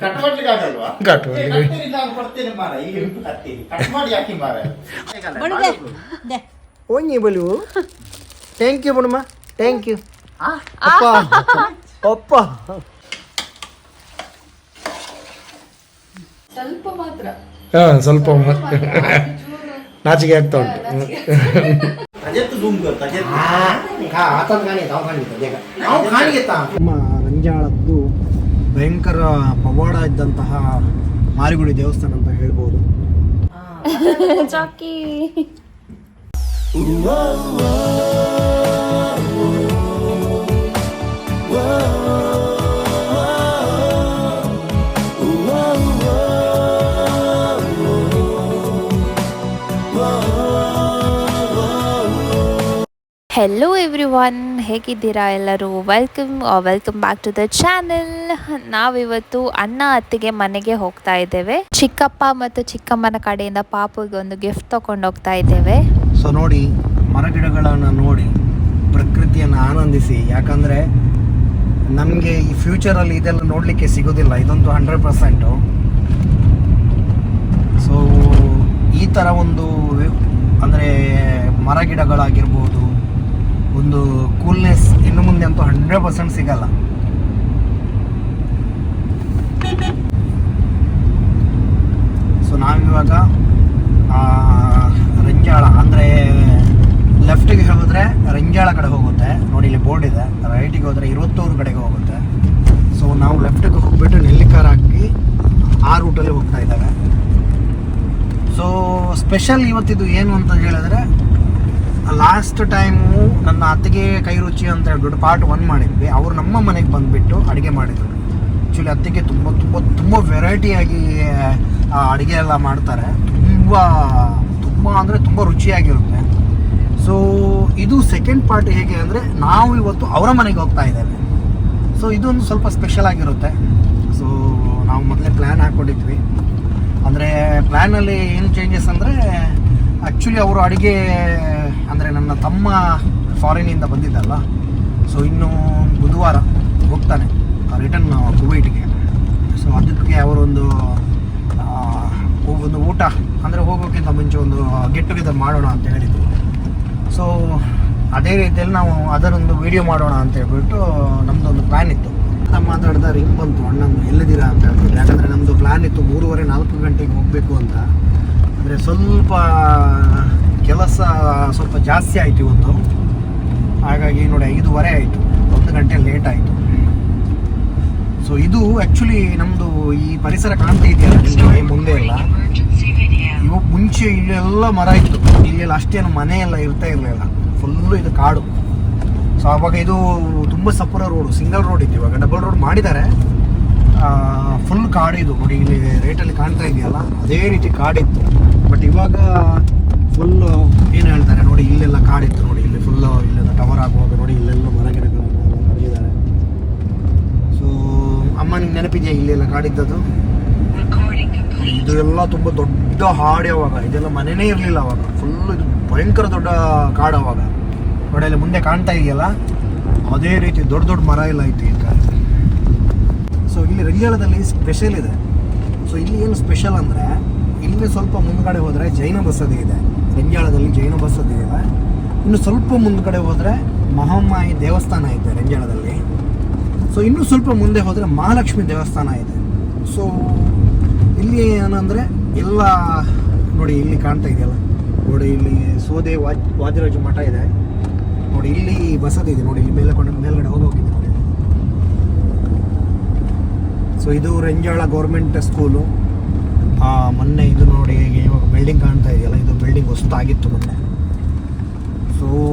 Cut ಮಾಡ್ಲಿಕ್ಕೆ ಆಗಲ್ವಾ? Cut ಏ, ಮಾಡ್ಲಿಕ್ಕೆ. ಕಟ್ತೀರಿ, ನಾನು ಕೊಡ್ತೇನೆ ಮಾರ. ಈಗ ಉಂಟು ಕಟ್ತೀರಿ. ಕಟ್ ಮಾಡಿ ಹಾಕಿ ಮಾರ. ಓನ್ನಿ ಬಲು ಥ್ಯಾಂಕ್ ಯು ಬುಣಮ್ಮ ಥ್ಯಾಂಕ್ ಯು ಅಪ್ಪ ಅಪ್ಪ ಸ್ವಲ್ಪ ಮಾತ್ರ ಹಾಂ ಸ್ವಲ್ಪ ನಾಚಿಕೆ ಆಗ್ತಾ ಉಂಟು ಅಜೆತ್ತು ಝೂಮ್ करता ಅಜೆತ್ತು. ನಮ್ಮ ರಂಜಾಳದ್ದು ಭಯಂಕರ ಪವಾಡ ಇದ್ದಂತಹ ಮಾರಿಗುಡಿ ದೇವಸ್ಥಾನ ಅಂತ ಹೇಳ್ಬೋದು. ಚಾಕಿ ಹೆಲೋ ಎವ್ರಿ ಒನ್, ಹೇಗಿದ್ದೀರಾ ಎಲ್ಲರೂ? Welcome back to the channel. ನಾವಿವತ್ತು ಅಣ್ಣ ಅತ್ತಿಗೆ ಮನೆಗೆ ಹೋಗ್ತಾ ಇದ್ದೇವೆ. ಚಿಕ್ಕಪ್ಪ ಮತ್ತು ಚಿಕ್ಕಮ್ಮನ ಕಡೆಯಿಂದ ಪಾಪುಗೆ ಒಂದು ಗಿಫ್ಟ್ ತಗೊಂಡು ಹೋಗ್ತಾ ಇದ್ದೇವೆ. ಸೊ ನೋಡಿ, ಮರಗಿಡಗಳನ್ನು ನೋಡಿ ಪ್ರಕೃತಿಯನ್ನು ಆನಂದಿಸಿ. ಯಾಕಂದರೆ ನಮಗೆ ಈ ಫ್ಯೂಚರಲ್ಲಿ ಇದೆಲ್ಲ ನೋಡಲಿಕ್ಕೆ ಸಿಗೋದಿಲ್ಲ, ಇದಂತೂ 100%. ಸೊ ಈ ಥರ ಒಂದು ಅಂದರೆ ಮರಗಿಡಗಳಾಗಿರ್ಬೋದು, ಒಂದು ಕೂಲ್ನೆಸ್ ಇನ್ನು ಮುಂದೆ ಅಂತೂ 100% ಸಿಗಲ್ಲ. ಸೊ ನಾವಿವಾಗ ರಂಜಾಳ ಅಂದರೆ ಲೆಫ್ಟಿಗೆ ಹೋದರೆ ರಂಜಾಳ ಕಡೆ ಹೋಗುತ್ತೆ ನೋಡಿ, ಇಲ್ಲಿ ಬೋರ್ಡ್ ಇದೆ. ರೈಟಿಗೆ ಹೋದರೆ ಇರುವತ್ತೂರು ಕಡೆಗೆ ಹೋಗುತ್ತೆ. ಸೊ ನಾವು ಲೆಫ್ಟಿಗೆ ಹೋಗ್ಬಿಟ್ಟು ನೆಲ್ಲಿಕಾರ ಹಾಕಿ ಆ ರೂಟಲ್ಲಿ ಹೋಗ್ತಾ ಇದ್ದಾವೆ. ಸೊ ಸ್ಪೆಷಲ್ ಇವತ್ತಿದು ಏನು ಅಂತ ಹೇಳಿದ್ರೆ, ಲಾಸ್ಟ್ ಟೈಮು ನನ್ನ ಅತ್ತಿಗೆ ಕೈ ರುಚಿ ಅಂತ ಹೇಳ್ಬಿಟ್ಟು ಪಾರ್ಟ್ 1 ಮಾಡಿದ್ವಿ. ಅವರು ನಮ್ಮ ಮನೆಗೆ ಬಂದುಬಿಟ್ಟು ಅಡುಗೆ ಮಾಡಿದರು. ಆ್ಯಕ್ಚುಲಿ ಅತ್ತಿಗೆ ತುಂಬ ತುಂಬ ತುಂಬ ವೆರೈಟಿಯಾಗಿ ಅಡುಗೆ ಎಲ್ಲ ಮಾಡ್ತಾರೆ. ತುಂಬ ಅಂದರೆ ತುಂಬ ರುಚಿಯಾಗಿರುತ್ತೆ. ಸೊ ಇದು ಸೆಕೆಂಡ್ ಪಾರ್ಟ್. ಹೇಗೆ ಅಂದರೆ, ನಾವು ಇವತ್ತು ಅವರ ಮನೆಗೆ ಹೋಗ್ತಾ ಇದ್ದೇವೆ. ಸೊ ಇದೊಂದು ಸ್ವಲ್ಪ ಸ್ಪೆಷಲ್ ಆಗಿರುತ್ತೆ. ಸೊ ನಾವು ಮೊದಲೇ ಪ್ಲ್ಯಾನ್ ಹಾಕ್ಕೊಂಡಿದ್ವಿ. ಅಂದರೆ ಪ್ಲ್ಯಾನಲ್ಲಿ ಏನು ಚೇಂಜಸ್ ಅಂದರೆ, ಆ್ಯಕ್ಚುಲಿ ಅವರು ಅಡುಗೆ ಅಂದರೆ ನನ್ನ ತಮ್ಮ ಫಾರಿನಿಂದ ಬಂದಿದ್ದಲ್ಲ. ಸೊ ಇನ್ನು ಬುಧವಾರ ಹೋಗ್ತಾನೆ ರಿಟರ್ನ್ ಕುವೈಟ್ಗೆ. ಸೊ ಅದಕ್ಕೆ ಅವರೊಂದು ಒಂದು ಊಟ ಅಂದರೆ ಹೋಗೋಕ್ಕಿಂತ ಮುಂಚೆ ಒಂದು ಗೆಟ್ ಟುಗೆದರ್ ಮಾಡೋಣ ಅಂತ ಹೇಳಿದ್ರು. ಸೊ ಅದೇ ರೀತಿಯಲ್ಲಿ ನಾವು ಅದರೊಂದು ವಿಡಿಯೋ ಮಾಡೋಣ ಅಂತ ಹೇಳ್ಬಿಟ್ಟು ನಮ್ಮದೊಂದು ಪ್ಲ್ಯಾನ್ ಇತ್ತು. ನಮ್ಮ ಮಾತಾಡ್ದ ರಿಂಗ್ ಬಂತು ಅಣ್ಣಂದು, ಎಲ್ಲಿದ್ದೀರಾ ಅಂತ ಹೇಳ್ಬಿಟ್ಟು. ಯಾಕಂದರೆ ನಮ್ಮದು ಪ್ಲ್ಯಾನ್ ಇತ್ತು 3:30-4 ಗಂಟೆಗೆ ಹೋಗಬೇಕು ಅಂತ. ಅಂದರೆ ಸ್ವಲ್ಪ ಕೆಲಸ ಸ್ವಲ್ಪ ಜಾಸ್ತಿ ಆಯಿತು ಇವತ್ತು. ಹಾಗಾಗಿ ನೋಡಿ 5:15 ಆಯಿತು, 1 ಗಂಟೆ ಲೇಟ್ ಆಯಿತು. ಸೊ ಇದು ಆ್ಯಕ್ಚುಲಿ ನಮ್ಮದು ಈ ಪರಿಸರ ಕಾಣ್ತಾ ಇದೆಯಲ್ಲ ನಿಮಗೆ ಮುಂದೆ ಎಲ್ಲ, ಇವಾಗ ಮುಂಚೆ ಇಲ್ಲೆಲ್ಲ ಮರ ಇತ್ತು. ಇಲ್ಲೆಲ್ಲ ಅಷ್ಟೇನು ಮನೆ ಎಲ್ಲ ಇರ್ತಾ ಇರಲಿಲ್ಲ, ಫುಲ್ಲು ಇದು ಕಾಡು. ಸೊ ಆವಾಗ ಇದು ತುಂಬ ಸಪುರ ರೋಡು, ಸಿಂಗಲ್ ರೋಡ್ ಇತ್ತು. ಇವಾಗ ಡಬಲ್ ರೋಡ್ ಮಾಡಿದ್ದಾರೆ. ಫುಲ್ ಕಾಡಿದು ನೋಡಿ, ಇಲ್ಲಿ ರೇಟಲ್ಲಿ ಕಾಣ್ತಾ ಇದೆಯಲ್ಲ ಅದೇ ರೀತಿ ಕಾಡಿತ್ತು. ಬಟ್ ಇವಾಗ ಫುಲ್ಲು ಏನು ಹೇಳ್ತಾರೆ ನೋಡಿ, ಇಲ್ಲೆಲ್ಲ ಕಾಡಿತ್ತು ನೋಡಿ. ಇಲ್ಲಿ ಫುಲ್ಲು ಇಲ್ಲೆಲ್ಲ ಟವರ್ ಆಗುವಾಗ ನೋಡಿ, ಇಲ್ಲೆಲ್ಲ ಮರಗಿಡಗಳನ್ನು ಕಡಿದಿದ್ದಾರೆ. ಸೊ ಅಮ್ಮನಿಗೆ ನೆನಪಿದೆಯಾ ಇಲ್ಲೆಲ್ಲ ಕಾಡಿದ್ದದು? ಇದು ಎಲ್ಲ ತುಂಬ ದೊಡ್ಡ ಹಾಡು. ಅವಾಗ ಇದೆಲ್ಲ ಮನೆಯೇ ಇರಲಿಲ್ಲ ಅವಾಗ. ಫುಲ್ಲು ಇದು ಭಯಂಕರ ದೊಡ್ಡ ಕಾಡು ಅವಾಗ. ನೋಡಿ ಅಲ್ಲಿ ಮುಂದೆ ಕಾಣ್ತಾ ಇದೆಯಲ್ಲ ಅದೇ ರೀತಿ ದೊಡ್ಡ ದೊಡ್ಡ ಮರ ಎಲ್ಲ ಇತ್ತು ಈಗ. ಸೊ ಇಲ್ಲಿ ರಂಜಾಳದಲ್ಲಿ ಸ್ಪೆಷಲ್ ಇದೆ. ಸೊ ಇಲ್ಲಿ ಏನು ಸ್ಪೆಷಲ್ ಅಂದರೆ, ಇಲ್ಲಿ ಸ್ವಲ್ಪ ಮುಂದ್ಗಡೆ ಹೋದರೆ ಜೈನ ಬಸದಿ ಇದೆ. ರಂಜಾಳದಲ್ಲಿ ಜೈನ ಬಸದಿ ಇದೆ. ಇನ್ನು ಸ್ವಲ್ಪ ಮುಂದ್ಗಡೆ ಹೋದರೆ ಮಹಾಮಾಯಿ ದೇವಸ್ಥಾನ ಇದೆ ರಂಜಾಳದಲ್ಲಿ. ಸೊ ಇನ್ನೂ ಸ್ವಲ್ಪ ಮುಂದೆ ಹೋದರೆ ಮಹಾಲಕ್ಷ್ಮಿ ದೇವಸ್ಥಾನ ಇದೆ. ಸೊ ಇಲ್ಲಿ ಏನಂದರೆ ಎಲ್ಲ ನೋಡಿ, ಇಲ್ಲಿ ಕಾಣ್ತಾ ಇದೆಯಲ್ಲ ನೋಡಿ, ಇಲ್ಲಿ ಸೋದೆ ವಾದಿರಾಜ ಮಠ ಇದೆ ನೋಡಿ. ಇಲ್ಲಿ ಬಸದಿ ಇದೆ ನೋಡಿ, ಇಲ್ಲಿ ಮೇಲ್ಗಡೆ ಹೋಗೋಗಿದೆ ನೋಡಿ. ಸೊ ಇದು ರಂಜಾಳ ಗೌರ್ಮೆಂಟ್ ಸ್ಕೂಲು. ಮೊನ್ನೆ ಇದು ನೋಡಿ, ಇವಾಗ ಬಿಲ್ಡಿಂಗ್ ಕಾಣ್ತಾ ಇದೆಯಲ್ಲ, ಇದು ಬಿಲ್ಡಿಂಗ್ ಹೊಸದಾಗಿತ್ತು ಮೊನ್ನೆ. ಸೊ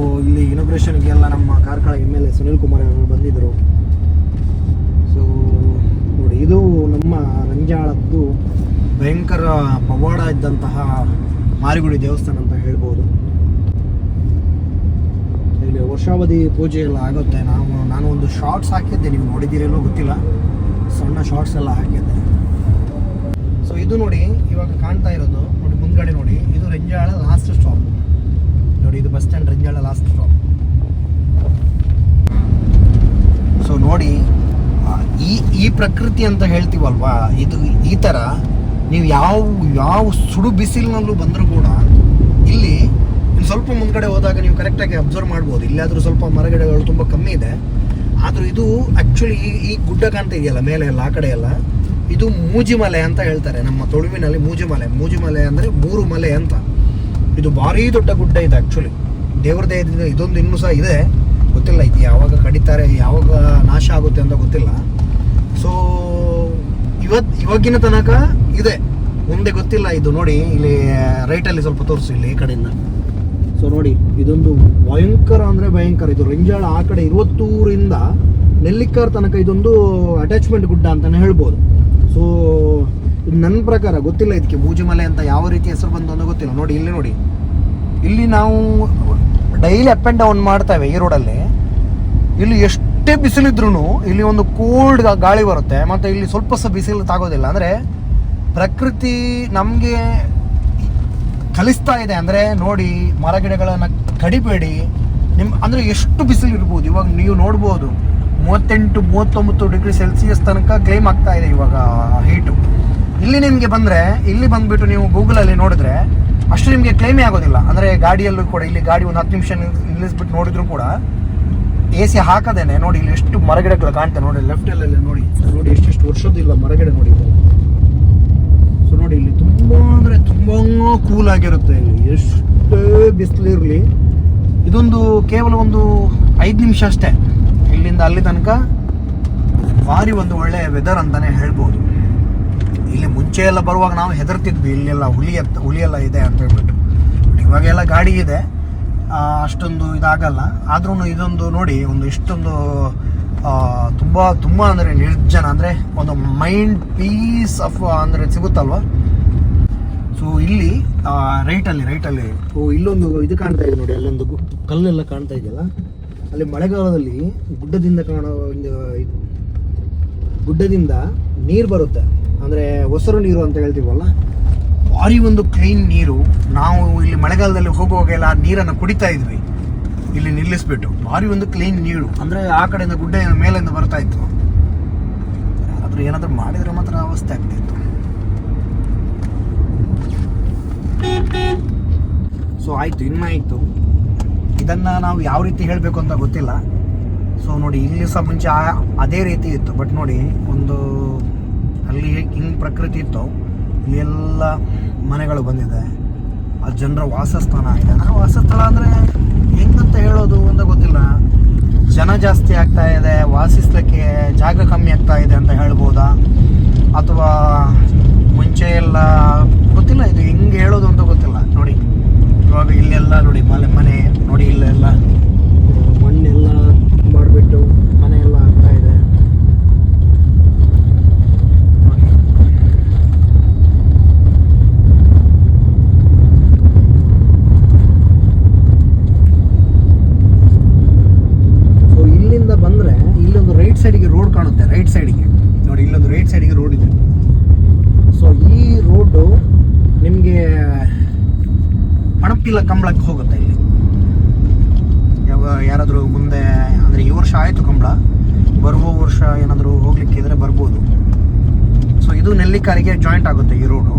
ಇಲ್ಲಿ ಇನಾಗ್ರೇಷನ್ಗೆಲ್ಲ ನಮ್ಮ ಕಾರ್ಕಳ MLA ಸುನಿಲ್ ಕುಮಾರ್ ಅವರು ಬಂದಿದ್ದರು. ಸೊ ನೋಡಿ, ಇದು ನಮ್ಮ ರಂಜಾಳದ್ದು ಭಯಂಕರ ಪವಾಡ ಇದ್ದಂತಹ ಮಾರಿಗುಡಿ ದೇವಸ್ಥಾನ ಅಂತ ಹೇಳ್ಬೋದು. ಇಲ್ಲಿ ವರ್ಷಾವಧಿ ಪೂಜೆ ಎಲ್ಲ ಆಗುತ್ತೆ. ನಾನು ಒಂದು ಶಾರ್ಟ್ಸ್ ಹಾಕಿದ್ದೆ, ನೀವು ನೋಡಿದ್ದೀರೇನೋ ಗೊತ್ತಿಲ್ಲ, ಸಣ್ಣ ಶಾರ್ಟ್ಸ್ ಎಲ್ಲ ಹಾಕಿದ್ದೆ. ಸೊ ಇದು ನೋಡಿ, ಇವಾಗ ಕಾಣ್ತಾ ಇರೋದು ನೋಡಿ ಮುಂದ್ಗಡೆ ನೋಡಿ, ಇದು ರಂಜಾಳ ಲಾಸ್ಟ್ ಸ್ಟಾಪ್ ನೋಡಿ. ಇದು bus stand Ranjala last stop. So ನೋಡಿ, ಈ ಪ್ರಕೃತಿ ಅಂತ ಹೇಳ್ತೀವಲ್ವಾ, ಇದು ಈ ಥರ ನೀವು ಯಾವ ಸುಡು ಬಿಸಿಲಿನಲ್ಲೂ ಬಂದರೂ ಕೂಡ ಇಲ್ಲಿ ಇನ್ನು ಸ್ವಲ್ಪ ಮುಂದ್ಗಡೆ ಹೋದಾಗ ನೀವು ಕರೆಕ್ಟಾಗಿ ಅಬ್ಸರ್ವ್ ಮಾಡ್ಬೋದು. ಇಲ್ಲಾದರೂ ಸ್ವಲ್ಪ ಮರಗಿಡಗಳು ತುಂಬ ಕಮ್ಮಿ ಇದೆ. ಆದರೂ ಇದು ಆ್ಯಕ್ಚುಲಿ ಈ ಗುಡ್ಡ ಕಾಣ್ತಾ ಇದೆಯಲ್ಲ ಮೇಲೆ ಎಲ್ಲ ಆ ಕಡೆ ಎಲ್ಲ, ಇದು ಮೂಜಿಮಲೆ ಅಂತ ಹೇಳ್ತಾರೆ ನಮ್ಮ ತುಳುವಿನಲ್ಲಿ. ಮೂಜಿಮಲೆ ಅಂದರೆ 3 ಮಲೆ ಅಂತ. ಇದು ಭಾರಿ ದೊಡ್ಡ ಗುಡ್ಡ ಇದೆ ಆ್ಯಕ್ಚುಲಿ. ದೇವ್ರದೇ ಇದೊಂದು ಇನ್ನೂ ಸಹ ಇದೆ, ಗೊತ್ತಿಲ್ಲ ಇದು ಯಾವಾಗ ಕಡಿತಾರೆ ಯಾವಾಗ ನಾಶ ಆಗುತ್ತೆ ಅಂತ ಗೊತ್ತಿಲ್ಲ. ಸೊ ಇವಾಗಿನ ತನಕ ಇದೆ, ಮುಂದೆ ಗೊತ್ತಿಲ್ಲ. ಇದು ನೋಡಿ ಇಲ್ಲಿ ರೈಟಲ್ಲಿ ಸ್ವಲ್ಪ ತೋರಿಸು, ಇಲ್ಲಿ ಈ ಕಡೆಯಿಂದ. ಸೊ ನೋಡಿ ಇದೊಂದು ಭಯಂಕರ ಅಂದರೆ ಭಯಂಕರ. ಇದು ರಂಜಾಳ ಆ ಕಡೆ 20ರಿಂದ ನೆಲ್ಲಿಕಾರ್ ತನಕ ಇದೊಂದು ಅಟ್ಯಾಚ್ಮೆಂಟ್ ಗುಡ್ಡ ಅಂತಲೇ ಹೇಳ್ಬೋದು. ಸೊ ನನ್ನ ಪ್ರಕಾರ ಗೊತ್ತಿಲ್ಲ ಇದಕ್ಕೆ ಮೂಜಿಮಲೆ ಅಂತ ಯಾವ ರೀತಿ ಹೆಸರು ಬಂತು ಅಂತ ಗೊತ್ತಿಲ್ಲ. ನೋಡಿ ಇಲ್ಲಿ ನಾವು ಡೈಲಿ ಅಪ್ ಆ್ಯಂಡ್ ಡೌನ್ ಮಾಡ್ತೇವೆ ಈ ರೋಡಲ್ಲಿ. ಇಲ್ಲಿ ಎಷ್ಟೇ ಬಿಸಿಲಿದ್ರೂ ಇಲ್ಲಿ ಒಂದು ಕೋಲ್ಡ್ ಗಾಳಿ ಬರುತ್ತೆ, ಮತ್ತು ಇಲ್ಲಿ ಸ್ವಲ್ಪ ಸಹ ಬಿಸಿಲು ತಾಗೋದಿಲ್ಲ. ಅಂದರೆ ಪ್ರಕೃತಿ ನಮಗೆ ಕಲಿಸ್ತಾ ಇದೆ. ಅಂದರೆ ನೋಡಿ, ಮರಗಿಡಗಳನ್ನು ಕಡಿಬೇಡಿ. ಅಂದರೆ ಎಷ್ಟು ಬಿಸಿಲು ಇರ್ಬೋದು. ಇವಾಗ ನೀವು ನೋಡ್ಬೋದು 38-39 ಡಿಗ್ರಿ ಸೆಲ್ಸಿಯಸ್ ತನಕ ಕ್ಲೈಮ್ ಆಗ್ತಾ ಇದೆ ಇವಾಗ ಹೀಟು. ಇಲ್ಲಿ ನಿಮಗೆ ಇಲ್ಲಿ ಬಂದುಬಿಟ್ಟು ನೀವು ಗೂಗಲಲ್ಲಿ ನೋಡಿದ್ರೆ ಅಷ್ಟು ನಿಮಗೆ ಕ್ಲೈಮೇ ಆಗೋದಿಲ್ಲ. ಅಂದರೆ ಗಾಡಿಯಲ್ಲೂ ಕೂಡ, ಇಲ್ಲಿ ಗಾಡಿ ಒಂದು 10 ನಿಮಿಷ ನಿಲ್ಲಿಸ್ಬಿಟ್ಟು ನೋಡಿದ್ರು ಕೂಡ AC ಹಾಕದೇನೆ ನೋಡಿ ಇಲ್ಲಿ ಎಷ್ಟು ಮರಗಿಡಗಳು ಕಾಣ್ತವೆ. ನೋಡಿ ಲೆಫ್ಟಲ್ಲೆಲ್ಲ ನೋಡಿ ಎಷ್ಟೆಷ್ಟು ವರ್ಷದಿಲ್ಲ ಮರಗಿಡ ನೋಡಿ. ಸೊ ನೋಡಿ ಇಲ್ಲಿ ತುಂಬ ಅಂದರೆ ತುಂಬ ಕೂಲ್ ಆಗಿರುತ್ತೆ. ಇಲ್ಲಿ ಎಷ್ಟೇ ಬಿಸಿಲಿರಲಿ, ಇದೊಂದು ಕೇವಲ ಒಂದು 5 ನಿಮಿಷ ಅಷ್ಟೇ ಇಲ್ಲಿಂದ ಅಲ್ಲಿ ತನಕ. ಭಾರಿ ಒಂದು ಒಳ್ಳೆಯ ವೆದರ್ ಅಂತಲೇ ಹೇಳ್ಬೋದು. ಇಲ್ಲಿ ಮುಂಚೆ ಎಲ್ಲ ಬರುವಾಗ ನಾವು ಹೆದರ್ತಿದ್ವಿ, ಇಲ್ಲೆಲ್ಲ ಹುಲಿ ಎಲ್ಲ ಇದೆ ಅಂತ ಹೇಳ್ಬಿಟ್ಟು. ಇವಾಗೆಲ್ಲ ಗಾಡಿ ಇದೆ, ಅಷ್ಟೊಂದು ಇದಾಗಲ್ಲ. ಆದ್ರೂ ಇದೊಂದು ನೋಡಿ, ಒಂದು ಇಷ್ಟೊಂದು ತುಂಬ ಅಂದರೆ ನಿರ್ಜನ, ಅಂದರೆ ಒಂದು ಮೈಂಡ್ ಪೀಸ್ ಆಫ್ ಅಂದರೆ ಸಿಗುತ್ತಲ್ವ. ಸೊ ಇಲ್ಲಿ ರೈಟಲ್ಲಿ ಇಲ್ಲೊಂದು ಇದು ಕಾಣ್ತಾ ಇದೆ ನೋಡಿ, ಅಲ್ಲೊಂದು ಕಲ್ಲೆಲ್ಲ ಕಾಣ್ತಾ ಇದೆಯಲ್ಲ, ಅಲ್ಲಿ ಮಳೆಗಾಲದಲ್ಲಿ ಗುಡ್ಡದಿಂದ ನೀರು ಬರುತ್ತೆ. ಅಂದರೆ ಹೊಸರು ನೀರು ಅಂತ ಹೇಳ್ತೀವಲ್ಲ, ಭಾರಿ ಒಂದು ಕ್ಲೀನ್ ನೀರು. ನಾವು ಇಲ್ಲಿ ಮಳೆಗಾಲದಲ್ಲಿ ಹೋಗುವಾಗೆಲ್ಲ ನೀರನ್ನು ಕುಡಿತಾ ಇದ್ವಿ ಇಲ್ಲಿ ನಿಲ್ಲಿಸ್ಬಿಟ್ಟು. ಭಾರಿ ಒಂದು ಕ್ಲೀನ್ ನೀರು, ಅಂದರೆ ಆ ಕಡೆಯಿಂದ ಗುಡ್ಡ ಮೇಲಿಂದ ಬರ್ತಾ ಇತ್ತು. ಯಾರಾದರೂ ಏನಾದರೂ ಮಾಡಿದರೆ ಮಾತ್ರ ಅವಸ್ಥೆ ಆಗ್ತಿತ್ತು. ಸೊ ಆಯಿತು, ಇನ್ನಾಯಿತು. ಇದನ್ನು ನಾವು ಯಾವ ರೀತಿ ಹೇಳಬೇಕು ಅಂತ ಗೊತ್ತಿಲ್ಲ. ಸೊ ನೋಡಿ, ಇಲ್ಲಿ ಸಹ ಮುಂಚೆ ಅದೇ ರೀತಿ ಇತ್ತು. ಬಟ್ ನೋಡಿ, ಒಂದು ಅಲ್ಲಿ ಹಿಂಗೆ ಪ್ರಕೃತಿ ಇತ್ತು, ಇಲ್ಲೆಲ್ಲ ಮನೆಗಳು ಬಂದಿದೆ, ಆ ಜನರ ವಾಸಸ್ಥಾನ ಆಗಿದೆ. ಅಂದರೆ ವಾಸಸ್ಥಳ ಅಂದರೆ ಹೆಂಗಂತ ಹೇಳೋದು ಅಂತ ಗೊತ್ತಿಲ್ಲ. ಜನ ಜಾಸ್ತಿ ಆಗ್ತಾ ಇದೆ, ವಾಸಿಸ್ಲಿಕ್ಕೆ ಜಾಗ ಕಮ್ಮಿ ಆಗ್ತಾ ಇದೆ ಅಂತ ಹೇಳ್ಬೋದಾ, ಅಥವಾ ಮುಂಚೆ ಎಲ್ಲ ಗೊತ್ತಿಲ್ಲ. ಇದು ಹೆಂಗೆ ಹೇಳೋದು ಅಂತ ಗೊತ್ತಿಲ್ಲ. ನೋಡಿ ಇವಾಗ ಇಲ್ಲೆಲ್ಲ ನೋಡಿ ಮನೆ ನೋಡಿ, ಇಲ್ಲೆಲ್ಲ ಮಣ್ಣೆಲ್ಲ ಮಾಡಿಬಿಟ್ಟು ಮನೆ ಎಲ್ಲ ಆಗ್ತಾ ಇದೆ. ಸೊ ಇಲ್ಲಿಂದ ಬಂದರೆ ಇಲ್ಲೊಂದು ರೈಟ್ ಸೈಡಿಗೆ ರೋಡ್ ಕಾಣುತ್ತೆ. ರೈಟ್ ಸೈಡಿಗೆ ನೋಡಿ, ಇಲ್ಲೊಂದು ರೈಟ್ ಸೈಡಿಗೆ ರೋಡ್ ಇದೆ. ಸೊ ಈ ರೋಡು ನಿಮಗೆ ಪಣಪಿಲ್ಲ ಕಂಬಳಕ್ಕೆ ಹೋಗುತ್ತೆ. ಇಲ್ಲಿ ಯಾರಾದರೂ ಮುಂದೆ, ಅಂದರೆ ಈ ವರ್ಷ ಆಯಿತು ಕಂಬಳ, ಬರುವ ವರ್ಷ ಏನಾದರೂ ಹೋಗ್ಲಿಕ್ಕಿದ್ರೆ ಬರ್ಬೋದು. ಸೊ ಇದು ನೆಲ್ಲಿಕಾರಿಗೆ ಜಾಯಿಂಟ್ ಆಗುತ್ತೆ ಈ ರೋಡು.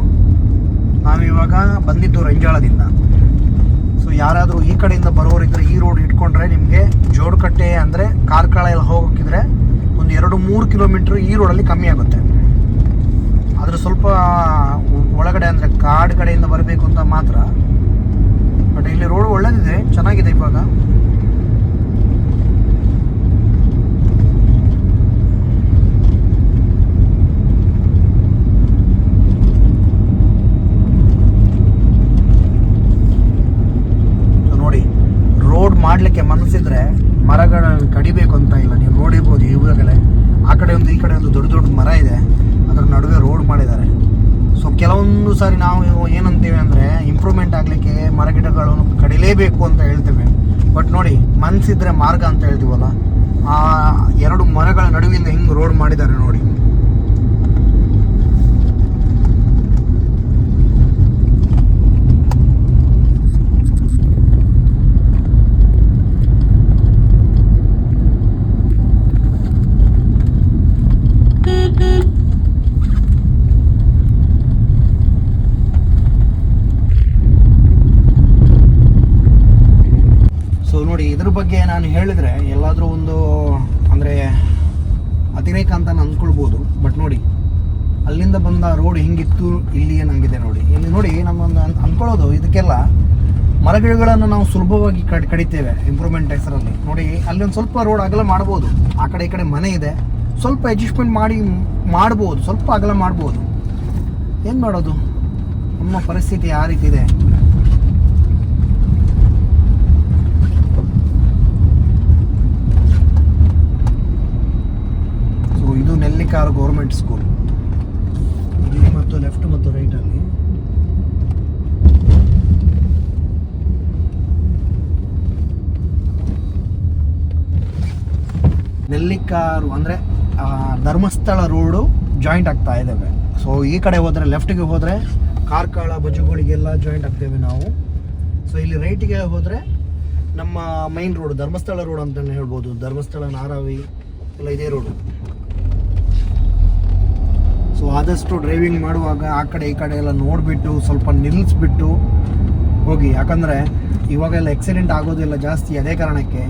ನಾವಿವಾಗ ಬಂದಿದ್ದು ರಂಜಾಳದಿಂದ. ಸೊ ಯಾರಾದರೂ ಈ ಕಡೆಯಿಂದ ಬರೋರಿದ್ರೆ ಈ ರೋಡ್ ಇಟ್ಕೊಂಡ್ರೆ ನಿಮಗೆ ಜೋಡಕಟ್ಟೆ ಅಂದರೆ ಕಾರ್ಕಳ ಎಲ್ಲ ಹೋಗೋಕ್ಕಿದ್ರೆ ಒಂದು 2-3 ಕಿಲೋಮೀಟ್ರ್ ಈ ರೋಡಲ್ಲಿ ಕಮ್ಮಿ ಆಗುತ್ತೆ. ಆದರೆ ಸ್ವಲ್ಪ ಒಳಗಡೆ ಅಂದರೆ ಕಾಡು ಕಡೆಯಿಂದ ಬರಬೇಕು ಅಂತ ಮಾತ್ರ. ಬಟ್ ಇಲ್ಲಿ ರೋಡ್ ಒಳ್ಳೆದಿದೆ, ಚೆನ್ನಾಗಿದೆ ಇವಾಗ. ನೋಡಿ, ರೋಡ್ ಮಾಡಲಿಕ್ಕೆ ಮನಸ್ಸಿದ್ರೆ ಮರಗಳನ್ನು ಕಡಿಬೇಕು ಅಂತ ಇಲ್ಲ. ನೀವು ನೋಡಿರ್ಬೋದು ಇವಾಗಲೇ ಆ ಕಡೆ ಒಂದು ಈ ಕಡೆ ಒಂದು ದೊಡ್ಡ ದೊಡ್ಡ ಮರ ಇದೆ, ಅದರ ನಡುವೆ ರೋಡ್ ಮಾಡಿದ್ದಾರೆ. ಸೊ ಕೆಲವೊಂದು ಸಾರಿ ನಾವು ಏನಂತೀವಿ ಅಂದರೆ ಇಂಪ್ರೂವ್ಮೆಂಟ್ ಆಗಲಿಕ್ಕೆ ಮರಗಿಡಗಳನ್ನು ಕಡಿಲೇಬೇಕು ಅಂತ ಹೇಳ್ತೇವೆ. ಬಟ್ ನೋಡಿ, ಮನಸ್ಸಿದ್ರೆ ಮಾರ್ಗ ಅಂತ ಹೇಳ್ತೀವಲ್ಲ, ಆ 2 ಮರಗಳ ನಡುವಿಂದ ಹಿಂಗೆ ರೋಡ್ ಮಾಡಿದ್ದಾರೆ ನೋಡಿ. ಇದ್ರ ಬಗ್ಗೆ ನಾನು ಹೇಳಿದ್ರೆ ಎಲ್ಲಾದರೂ ಒಂದು ಅಂದರೆ ಅತಿರೇಕ ಅಂತ ಅಂದ್ಕೊಳ್ಬೋದು. ಬಟ್ ನೋಡಿ ಅಲ್ಲಿಂದ ಬಂದ ರೋಡ್ ಹಿಂಗಿತ್ತು, ಇಲ್ಲಿ ಏನಾಗಿದೆ ನೋಡಿ. ಇಲ್ಲಿ ನೋಡಿ ನಮ್ಮೊಂದು ಅಂದ್ಕೊಳ್ಳೋದು ಇದಕ್ಕೆಲ್ಲ ಮರಗಿಡಗಳನ್ನು ನಾವು ಸುಲಭವಾಗಿ ಕಡಿತೇವೆ ಇಂಪ್ರೂವ್ಮೆಂಟ್ ಹೆಸರಲ್ಲಿ. ನೋಡಿ ಅಲ್ಲಿ ಒಂದು ಸ್ವಲ್ಪ ರೋಡ್ ಅಗಲ ಮಾಡ್ಬೋದು, ಆ ಕಡೆ ಈ ಕಡೆ ಮನೆ ಇದೆ, ಸ್ವಲ್ಪ ಅಡ್ಜಸ್ಟ್ಮೆಂಟ್ ಮಾಡ್ಬೋದು, ಸ್ವಲ್ಪ ಅಗಲ ಮಾಡ್ಬೋದು. ಏನು ಮಾಡೋದು, ನಮ್ಮ ಪರಿಸ್ಥಿತಿ ಆ ರೀತಿ ಇದೆ. ಸೊ ಇದು ನೆಲ್ಲಿಕಾರು ಗೌರ್ಮೆಂಟ್ ಸ್ಕೂಲ್. ಇಲ್ಲಿ ಮತ್ತು ಲೆಫ್ಟ್ ಮತ್ತು ರೈಟಲ್ಲಿ ನೆಲ್ಲಿಕಾರು ಅಂದರೆ ಧರ್ಮಸ್ಥಳ ರೋಡು ಜಾಯಿಂಟ್ ಆಗ್ತಾ ಇದ್ದಾವೆ. ಸೊ ಈ ಕಡೆ ಹೋದರೆ ಲೆಫ್ಟಿಗೆ ಹೋದರೆ ಕಾರ್ಕಳ ಬಜುಗಳಿಗೆಲ್ಲ ಜಾಯಿಂಟ್ ಆಗ್ತೇವೆ ನಾವು. ಸೊ ಇಲ್ಲಿ ರೈಟಿಗೆ ಹೋದರೆ ನಮ್ಮ ಮೈನ್ ರೋಡ್ ಧರ್ಮಸ್ಥಳ ರೋಡ್ ಅಂತಲೇ ಹೇಳ್ಬೋದು. ಧರ್ಮಸ್ಥಳ, ನಾರಾವಿ ಎಲ್ಲ ಇದೇ ರೋಡು. ಸೊ ಆದಷ್ಟು ಡ್ರೈವಿಂಗ್ ಮಾಡುವಾಗ ಆ ಕಡೆ ಈ ಕಡೆ ಎಲ್ಲ ನೋಡಿಬಿಟ್ಟು ಸ್ವಲ್ಪ ನಿಲ್ಲಿಸ್ಬಿಟ್ಟು ಹೋಗಿ. ಯಾಕಂದರೆ ಇವಾಗೆಲ್ಲ ಆಕ್ಸಿಡೆಂಟ್ ಆಗೋದಿಲ್ಲ ಜಾಸ್ತಿ, ಅದೇ ಕಾರಣಕ್ಕೆ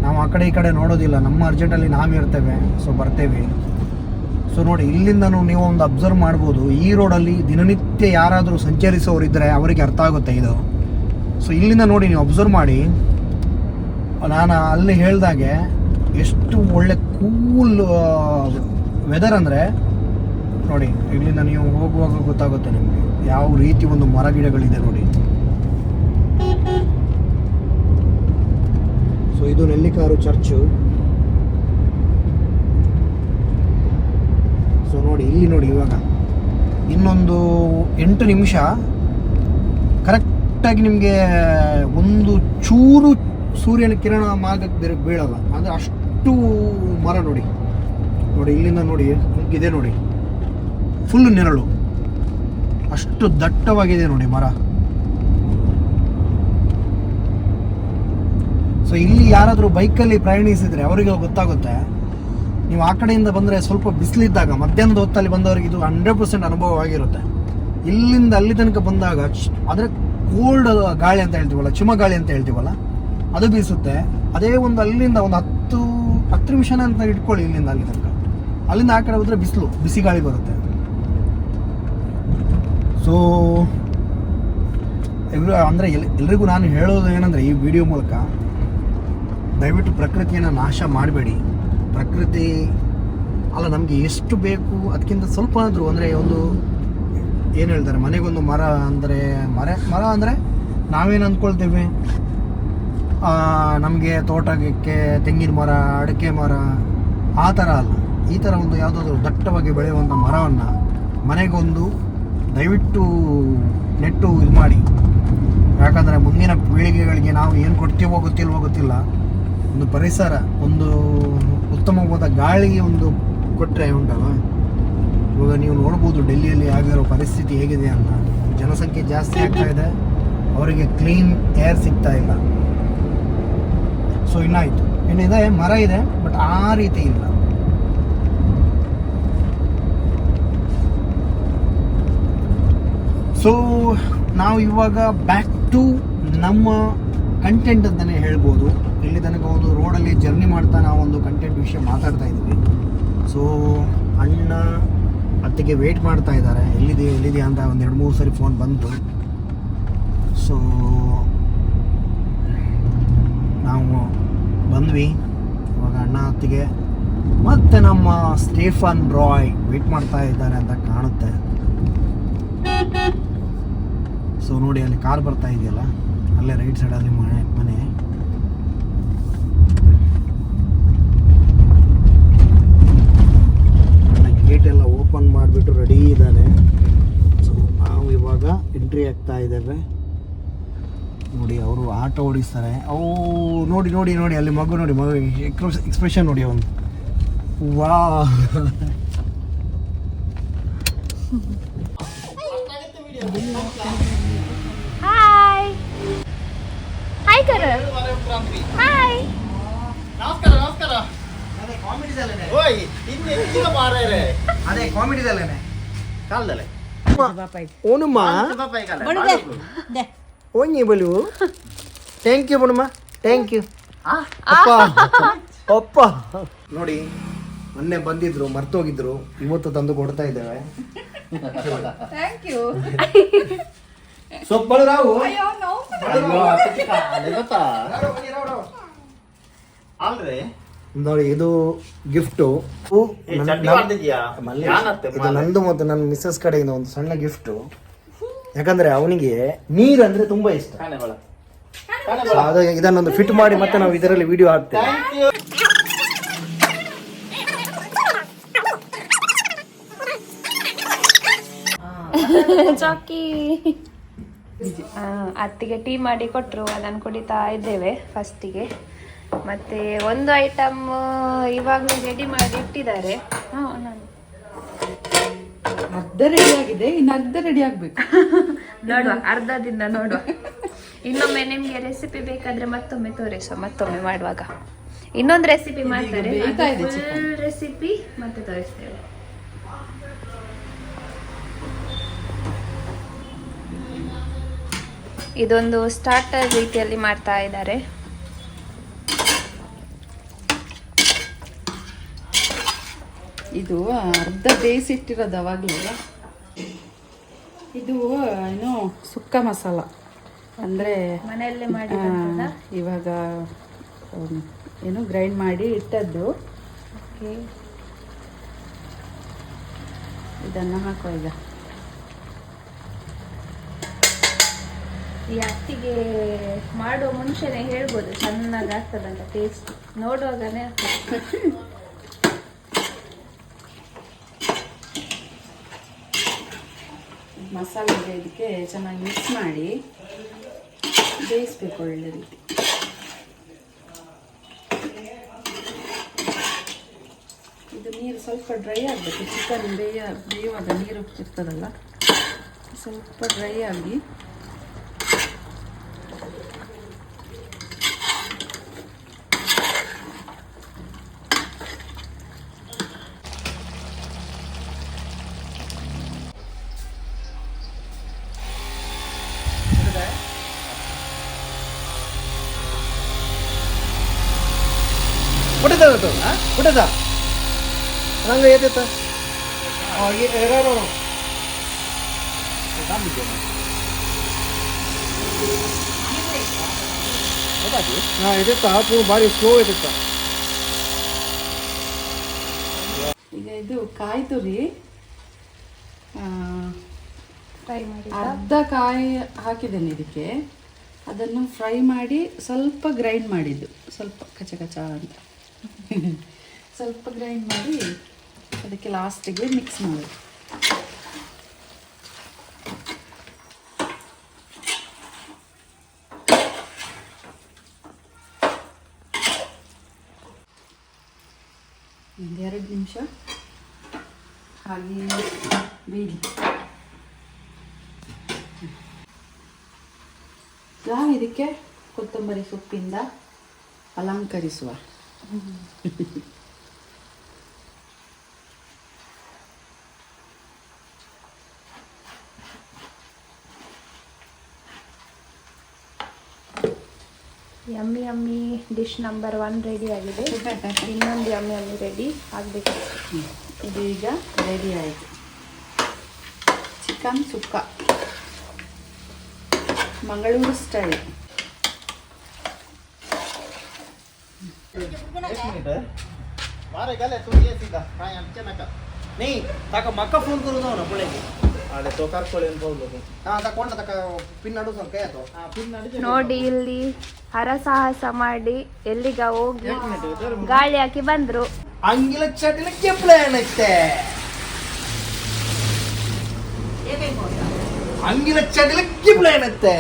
ನಾವು ಆ ಕಡೆ ಈ ಕಡೆ ನೋಡೋದಿಲ್ಲ. ನಮ್ಮ ಅರ್ಜೆಂಟಲ್ಲಿ ನಾವು ಇರ್ತೇವೆ, ಸೊ ಬರ್ತೇವೆ. ಸೊ ನೋಡಿ ಇಲ್ಲಿಂದನೂ ನೀವು ಒಂದು ಅಬ್ಸರ್ವ್ ಮಾಡ್ಬೋದು, ಈ ರೋಡಲ್ಲಿ ದಿನನಿತ್ಯ ಯಾರಾದರೂ ಸಂಚರಿಸೋರಿದ್ದರೆ ಅವರಿಗೆ ಅರ್ಥ ಆಗುತ್ತೆ ಇದು. ಸೊ ಇಲ್ಲಿಂದ ನೋಡಿ ನೀವು ಅಬ್ಸರ್ವ್ ಮಾಡಿ, ನಾನು ಅಲ್ಲಿ ಹೇಳ್ದಾಗೆ ಎಷ್ಟು ಒಳ್ಳೆ ಕೂಲ್ ವೆದರ್ ಅಂದರೆ ನೋಡಿ. ಇಲ್ಲಿಂದ ನೀವು ಹೋಗುವಾಗ ಗೊತ್ತಾಗುತ್ತೆ ನಿಮಗೆ ಯಾವ ರೀತಿ ಒಂದು ಮರ ಗಿಡಗಳಿದೆ ನೋಡಿ. ಸೊ ಇದು ನೆಲ್ಲಿಕಾರು ಚರ್ಚು. ಸೊ ನೋಡಿ ಇಲ್ಲಿ ನೋಡಿ, ಇವಾಗ ಇನ್ನೊಂದು 8 ನಿಮಿಷ ಕರೆಕ್ಟಾಗಿ ನಿಮಗೆ ಒಂದು ಚೂರು ಸೂರ್ಯನ ಕಿರಣ ಮಾರ್ಗಕ್ಕೆ ಬೀಳಲ್ಲ. ಅಂದರೆ ಅಷ್ಟು ಮರ ನೋಡಿ. ನೋಡಿ ಇಲ್ಲಿಂದ ನೋಡಿ ಇದೆ ನೋಡಿ, ಫುಲ್ ನೆರಳು, ಅಷ್ಟು ದಟ್ಟವಾಗಿದೆ ನೋಡಿ ಮರ. ಸೊ ಇಲ್ಲಿ ಯಾರಾದರೂ ಬೈಕಲ್ಲಿ ಪ್ರಯಾಣಿಸಿದರೆ ಅವರಿಗೆ ಗೊತ್ತಾಗುತ್ತೆ. ನೀವು ಆ ಕಡೆಯಿಂದ ಬಂದರೆ ಸ್ವಲ್ಪ ಬಿಸಿಲಿದ್ದಾಗ ಮಧ್ಯಾಹ್ನದ ಹೊತ್ತಲ್ಲಿ ಬಂದವರಿಗೆ ಇದು 100% ಅನುಭವ ಆಗಿರುತ್ತೆ. ಇಲ್ಲಿಂದ ಅಲ್ಲಿ ತನಕ ಬಂದಾಗ ಅಂದರೆ ಕೋಲ್ಡ್ ಗಾಳಿ ಅಂತ ಹೇಳ್ತೀವಲ್ಲ, ಚಿಮ ಗಾಳಿ ಅಂತ ಹೇಳ್ತೀವಲ್ಲ, ಅದು ಬೀಸುತ್ತೆ. ಅದೇ ಒಂದು ಅಲ್ಲಿಂದ ಒಂದು 10 ನಿಮಿಷನೇ ಅಂತ ಇಟ್ಕೊಳ್ಳಿ, ಇಲ್ಲಿಂದ ಅಲ್ಲಿ ತನಕ. ಅಲ್ಲಿಂದ ಆ ಕಡೆ ಹೋದರೆ ಬಿಸಿ ಗಾಳಿ ಬರುತ್ತೆ. ಸೊ ಅಂದರೆ ಎಲ್ರಿಗೂ ನಾನು ಹೇಳೋದು ಏನಂದರೆ ಈ ವಿಡಿಯೋ ಮೂಲಕ, ದಯವಿಟ್ಟು ಪ್ರಕೃತಿಯನ್ನು ನಾಶ ಮಾಡಬೇಡಿ. ಪ್ರಕೃತಿ ಅಲ್ಲ, ನಮಗೆ ಎಷ್ಟು ಬೇಕು ಅದಕ್ಕಿಂತ ಸ್ವಲ್ಪ ಆದರೂ, ಅಂದರೆ ಒಂದು ಏನು ಹೇಳ್ತಾರೆ, ಮನೆಗೊಂದು ಮರ ಅಂದರೆ ಮರ ಅಂದರೆ ನಾವೇನು ಅಂದ್ಕೊಳ್ತೇವೆ, ನಮಗೆ ತೋಟಕ್ಕೆ ತೆಂಗಿನ ಮರ, ಅಡಿಕೆ ಮರ ಆ ಥರ ಅಲ್ಲ. ಈ ಥರ ಒಂದು ಯಾವುದಾದ್ರೂ ದಟ್ಟವಾಗಿ ಬೆಳೆಯುವಂಥ ಮರವನ್ನು ಮನೆಗೊಂದು ದಯವಿಟ್ಟು ನೆಟ್ಟು ಇದು ಮಾಡಿ. ಯಾಕಂದರೆ ಮುಂದಿನ ಪೀಳಿಗೆಗಳಿಗೆ ನಾವು ಏನು ಕೊಡ್ತೀವೋ ಗೊತ್ತಿಲ್ಲ, ಒಂದು ಪರಿಸರ, ಒಂದು ಉತ್ತಮವಾದ ಗಾಳಿ ಒಂದು ಕೊಟ್ಟರೆ ಉಂಟಲ್ಲ. ಇವಾಗ ನೀವು ನೋಡ್ಬೋದು ಡೆಲ್ಲಿಯಲ್ಲಿ ಆಗಿರೋ ಪರಿಸ್ಥಿತಿ ಹೇಗಿದೆ ಅಂತ. ಜನಸಂಖ್ಯೆ ಜಾಸ್ತಿ ಆಗ್ತಾ ಇದೆ, ಅವರಿಗೆ ಕ್ಲೀನ್ ಏರ್ ಸಿಗ್ತಾ ಇಲ್ಲ. ಸೊ ಇನ್ನಿದೆ ಮರ ಇದೆ, ಬಟ್ ಆ ರೀತಿ ಇಲ್ಲ. ಸೊ ನಾವು ಇವಾಗ ಬ್ಯಾಕ್ ಟು ನಮ್ಮ ಕಂಟೆಂಟ್ ಅಂತಲೇ ಹೇಳ್ಬೋದು. ಇಲ್ಲಿ ತನಕ ಒಂದು ರೋಡಲ್ಲಿ ಜರ್ನಿ ಮಾಡ್ತಾ ನಾವು ಒಂದು ಕಂಟೆಂಟ್ ವಿಷಯ ಮಾತಾಡ್ತಾ ಇದ್ವಿ. ಸೊ ಅಣ್ಣ ಅತ್ತಿಗೆ ವೆಯ್ಟ್ ಮಾಡ್ತಾ ಇದ್ದಾರೆ, ಎಲ್ಲಿದೆ ಅಂತ ಒಂದು 2-3 ಸರಿ ಫೋನ್ ಬಂತು. ಸೊ ನಾವು ಬಂದ್ವಿ. ಇವಾಗ ಅಣ್ಣ ಅತ್ತಿಗೆ ಮತ್ತು ನಮ್ಮ ಸ್ಟೀಫನ್ ರಾಯ್ ವೆಯ್ಟ್ ಮಾಡ್ತಾ ಇದ್ದಾರೆ ಅಂತ ಕಾಣುತ್ತೆ. ಸೊ ನೋಡಿ ಅಲ್ಲಿ ಕಾರ್ ಬರ್ತಾ ಇದೆಯಲ್ಲ, ಅಲ್ಲೇ ರೈಟ್ ಸೈಡಲ್ಲಿ ಮನೆ. ಗೇಟ್ ಎಲ್ಲ ಓಪನ್ ಮಾಡಿಬಿಟ್ಟು ರೆಡಿ ಇದ್ದಾನೆ. ಸೊ ನಾವು ಇವಾಗ ಎಂಟ್ರಿ ಆಗ್ತಾ ಇದ್ದೇವೆ. ನೋಡಿ ಅವರು ಆಟೋ ಓಡಿಸ್ತಾರೆ. ಅವು ನೋಡಿ ಅಲ್ಲಿ ಮಗು ನೋಡಿ, ಮಗು ಎಕ್ಸ್ಪ್ರೆಷನ್ ನೋಡಿ ಅವನು. ವಾ ಹಾಯ್ ಕರ. ಹಾಯ್. ನಮಸ್ಕಾರ. ಓಯ್ ಇನ್ನೆಂತಿನ ಮಾರೇರೆ. ಅದೇ ಕಾಮಿಡಿದಲ್ಲೇನೆ ಕಾಲ್ದಲೆ ಓನುಮ್ಮ ಓನ್ನಿ ಬಲು. ಥ್ಯಾಂಕ್ ಯು ಬಣಮ್ಮ. ಥ್ಯಾಂಕ್ ಯು ಅಪ್ಪ ನೋಡಿ ಮೊನ್ನೆ ಬಂದಿದ್ರು ಮರ್ತೋಗಿದ್ರು, ಇವತ್ತು ತಂದು ಕೊಡ್ತಾ ಇದ್ದೇವೆ. Thank you. ಸೊಪ್ಪಳು ರಾವು ಅಲ್ರಿ ನೋಡಿ, ಇದು ಗಿಫ್ಟು. ಇದು ನಂದು ಮತ್ತು ನನ್ನ ಮಿಸ್ಸಸ್ ಕಡೆಯಿಂದ ಒಂದು ಸಣ್ಣ ಗಿಫ್ಟು. ಯಾಕಂದ್ರೆ ಅವನಿಗೆ ನೀರು ಅಂದ್ರೆ ತುಂಬಾ ಇಷ್ಟ. ಇದನ್ನೊಂದು ಫಿಟ್ ಮಾಡಿ ಮತ್ತೆ ನಾವು ಇದರಲ್ಲಿ ವಿಡಿಯೋ ಹಾಕ್ತೇವೆ. ಚಾಕಿ ಅತ್ತಿಗೆ ಟೀ ಮಾಡಿ ಕೊಟ್ಟರು, ಅದನ್ನು ಕುಡಿತಾ ಇದ್ದೇವೆ ಫಸ್ಟಿಗೆ. ಮತ್ತೆ ಒಂದು ಐಟಮ್ ಇವಾಗಲೂ ರೆಡಿ ಮಾಡಿ ಇಟ್ಟಿದ್ದಾರೆ. ಅರ್ಧ ರೆಡಿ ಆಗಿದೆ, ಇನ್ನು ಅರ್ಧ ರೆಡಿ ಆಗ್ಬೇಕು. ನೋಡುವ, ಅರ್ಧದಿಂದ ನೋಡುವ. ಇನ್ನೊಮ್ಮೆ ನಿಮ್ಗೆ ರೆಸಿಪಿ ಬೇಕಾದ್ರೆ ಮತ್ತೊಮ್ಮೆ ತೋರಿಸುವ, ಮತ್ತೊಮ್ಮೆ ಮಾಡುವಾಗ ಇನ್ನೊಂದು ರೆಸಿಪಿ ಮಾಡ್ತಾರೆ, ಫುಲ್ ರೆಸಿಪಿ ಮತ್ತೆ ತೋರಿಸ್ತೇವೆ. ಇದೊಂದು ಸ್ಟಾರ್ಟರ್ ರೀತಿಯಲ್ಲಿ ಮಾಡ್ತಾ ಇದ್ದಾರೆ. ಇದು ಅರ್ಧ ಬೇಯಿಸಿಟ್ಟಿರೋದು ಅವಾಗಲೇ. ಇದು ಏನು ಸುಕ್ಕ ಮಸಾಲ ಅಂದರೆ ಮನೆಯಲ್ಲೇ ಮಾಡಿ ಇವಾಗ ಏನು ಗ್ರೈಂಡ್ ಮಾಡಿ ಇಟ್ಟದ್ದು. ಇದನ್ನು ಹಾಕುವ. ಈಗ ಈ ಅತ್ತಿಗೆ ಮಾಡುವ ಮುಂಚೆನೆ ಹೇಳ್ಬೋದು ಚೆನ್ನಾಗಿ ಆಗ್ತದಂತ, ಟೇಸ್ಟ್ ನೋಡುವಾಗನೇ ಮಸಾಲೆ ಇದಕ್ಕೆ ಚೆನ್ನಾಗಿ ಮಿಕ್ಸ್ ಮಾಡಿ ಬೇಯಿಸ್ಬೇಕು ಒಳ್ಳೆ ರೀತಿ. ಇದು ನೀರು ಸ್ವಲ್ಪ ಡ್ರೈ ಆಗಬೇಕು. ಚಿಕನ್ ಬೇಯುವಾಗ ನೀರು ಇರ್ತದಲ್ಲ, ಸ್ವಲ್ಪ ಡ್ರೈ ಆಗಿ ಕುಟದ ನಂಗೆ ಏತೈತ ಭಾರಿ ಸ್ಲೋ ಐತೈತ. ಈಗ ಇದು ಕಾಯಿ ತುರಿ ಫ್ರೈ ಮಾಡಿ ಅರ್ಧ ಕಾಯಿ ಹಾಕಿದ್ದೇನೆ ಇದಕ್ಕೆ. ಅದನ್ನು ಫ್ರೈ ಮಾಡಿ ಸ್ವಲ್ಪ ಗ್ರೈಂಡ್ ಮಾಡಿದ್ದು, ಸ್ವಲ್ಪ ಕಚ ಕಚ ಅಂತ ಸ್ವಲ್ಪ ಗ್ರೈಂಡ್ ಮಾಡಿ ಅದಕ್ಕೆ ಲಾಸ್ಟಿಗೆ ಮಿಕ್ಸ್ ಮಾಡಿ. ಒಂದೆರಡು ನಿಮಿಷ ಹಾಗೆ ಬೇಡಿ. ಇದಕ್ಕೆ ಕೊತ್ತಂಬರಿ ಸೊಪ್ಪಿಂದ ಅಲಂಕರಿಸುವ. Yummy yummy dish number 1 ready ಆಗಿದೆ. ಇನ್ನೊಂದು ಯಮ್ಮಿ ಯಮ್ಮಿ ರೆಡಿ ಆಗಬೇಕು. ಇದು ಈಗ ರೆಡಿ ಆಯಿತು. ಚಿಕನ್ ಸುಕ್ಕ ಮಂಗಳೂರು ಸ್ಟೈಲ್. मक्का फोन करू ना पुढे आले तो ಕಾರ್ಕೊಳ್ಳಿ ಅಂತ ಹೋಗ್ಬೇಕು. ತಕೊಂಡ ಪಿನ್ ನಡು ಸ್ವಲ್ಪ ಕೈ ಆಯ್ತು. ನೋಡಿ ಇಲ್ಲಿ ಹರಸಾಹಸ ಮಾಡಿ ಎಲ್ಲಿಗ ಹೋಗಿ ಗಾಳಿ ಹಾಕಿ ಬಂದ್ರು. ಅಂಗಿಲ ಚಟಿಲಕ್ಕೆ ಪ್ಲಾನ್ ಐತೆ. ಅಂಗಿಲ ಚಟಿಲಕ್ಕೆ ಪ್ಲಾನ್ ಐತೆ.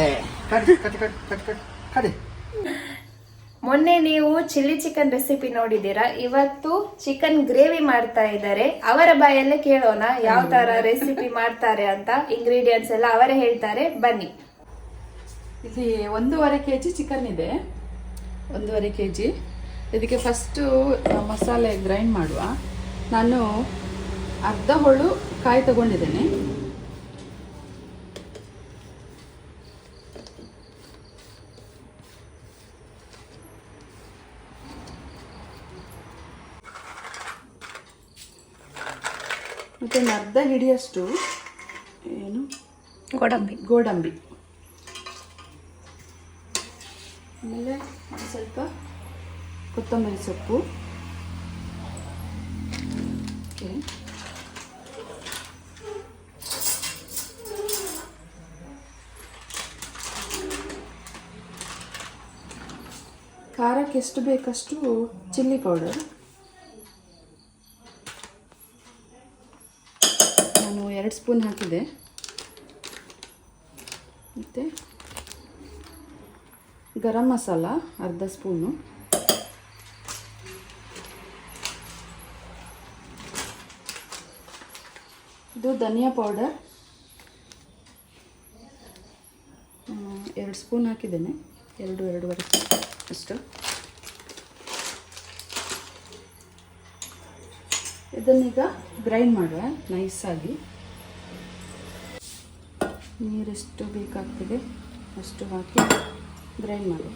Cut cut cut cut cut ಕಡಿ. ಮೊನ್ನೆ ನೀವು ಚಿಲ್ಲಿ ಚಿಕನ್ ರೆಸಿಪಿ ನೋಡಿದ್ದೀರಾ, ಇವತ್ತು ಚಿಕನ್ ಗ್ರೇವಿ ಮಾಡ್ತಾ ಇದ್ದಾರೆ. ಅವರ ಬಾಯಲ್ಲೇ ಕೇಳೋಣ ಯಾವ ತರ ರೆಸಿಪಿ ಮಾಡ್ತಾರೆ ಅಂತ. ಇಂಗ್ರೀಡಿಯೆಂಟ್ಸ್ ಎಲ್ಲ ಅವರೇ ಹೇಳ್ತಾರೆ, ಬನ್ನಿ. ಇಲ್ಲಿ 1.5 kg ಚಿಕನ್ ಇದೆ. 1.5 kg. ಇದಕ್ಕೆ ಫಸ್ಟು ಮಸಾಲೆ ಗ್ರೈಂಡ್ ಮಾಡುವ. ನಾನು ಅರ್ಧ ಹೋಳು ಕಾಯಿ ತಗೊಂಡಿದ್ದೇನೆ. ಅರ್ಧ ಹಿಡಿಯಷ್ಟು ಏನು ಗೋಡಂಬಿ, ಆಮೇಲೆ ಸ್ವಲ್ಪ ಕೊತ್ತಂಬರಿ ಸೊಪ್ಪು. ಓಕೆ, ಖಾರಕ್ಕೆ ಎಷ್ಟು ಬೇಕಷ್ಟು ಚಿಲ್ಲಿ ಪೌಡರ್. ನಾನು 2 ಸ್ಪೂನ್ ಹಾಕಿದೆ. ಮತ್ತು ಗರಂ ಮಸಾಲ ಅರ್ಧ ಸ್ಪೂನು, ಇದು ಧನಿಯಾ ಪೌಡರ್ 2 ಸ್ಪೂನ್ ಹಾಕಿದ್ದೇನೆ, 2-2.5 ಅಷ್ಟು. ಇದನ್ನೀಗ ಗ್ರೈಂಡ್ ಮಾಡುವ ನೈಸಾಗಿ. ನೀರೆಷ್ಟು ಬೇಕಾಗ್ತದೆ ಅಷ್ಟು ಹಾಕಿ ಗ್ರೈಂಡ್ ಮಾಡುವ.